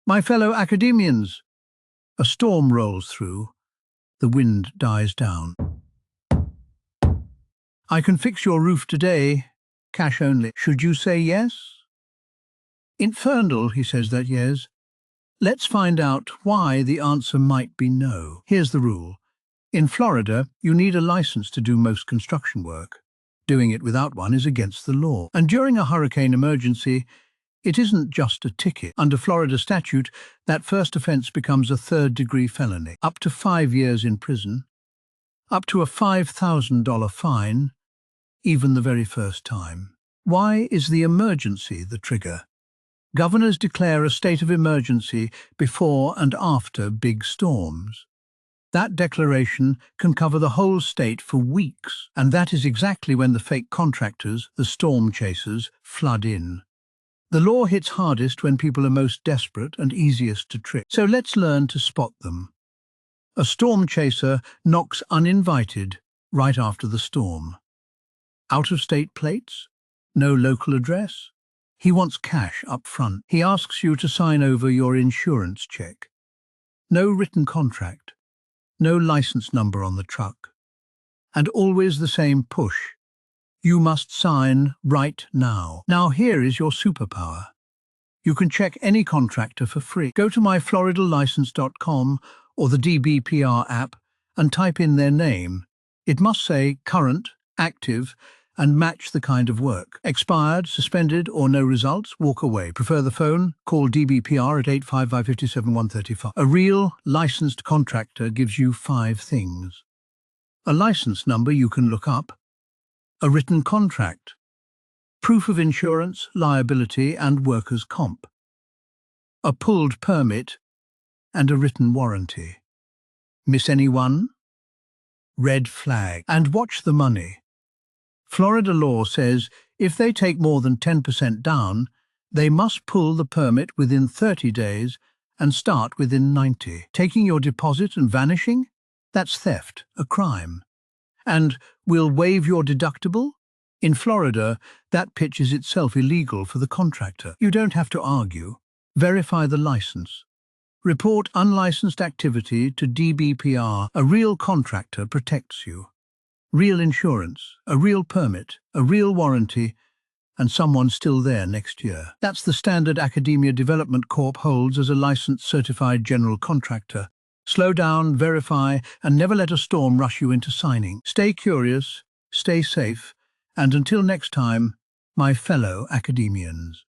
My fellow Academians, a storm rolls through, the wind dies down. I can fix your roof today, cash only. Should you say yes? Infernal, he says that yes. Let's find out why the answer might be no. Here's the rule. In Florida, you need a license to do most construction work. Doing it without one is against the law. And during a hurricane emergency, it isn't just a ticket. Under Florida statute, that first offence becomes a third-degree felony, up to 5 years in prison, up to a $5,000 fine, even the very first time. Why is the emergency the trigger? Governors declare a state of emergency before and after big storms. That declaration can cover the whole state for weeks, and that is exactly when the fake contractors, the storm chasers, flood in. The law hits hardest when people are most desperate and easiest to trick. So let's learn to spot them. A storm chaser knocks uninvited right after the storm. Out-of-state plates? No local address? He wants cash up front. He asks you to sign over your insurance check. No written contract. No license number on the truck. And always the same push. You must sign right now. Now here is your superpower. You can check any contractor for free. Go to myfloridalicense.com or the DBPR app and type in their name. It must say current, active, and match the kind of work. Expired, suspended, or no results? Walk away. Prefer the phone? Call DBPR at 855-557-135. A real, licensed contractor gives you 5 things. A license number you can look up. A written contract. Proof of insurance, liability, and workers' comp. A pulled permit and a written warranty. Miss anyone? Red flag. And watch the money. Florida law says if they take more than 10% down, they must pull the permit within 30 days and start within 90. Taking your deposit and vanishing? That's theft, a crime. And we'll waive your deductible? In Florida, that pitch is itself illegal for the contractor. You don't have to argue. Verify the license. Report unlicensed activity to DBPR. A real contractor protects you. Real insurance, a real permit, a real warranty, and someone still there next year. That's the standard Academia Development Corp holds as a licensed certified general contractor. Slow down, verify, and never let a storm rush you into signing. Stay curious, stay safe, and until next time, my fellow Academians.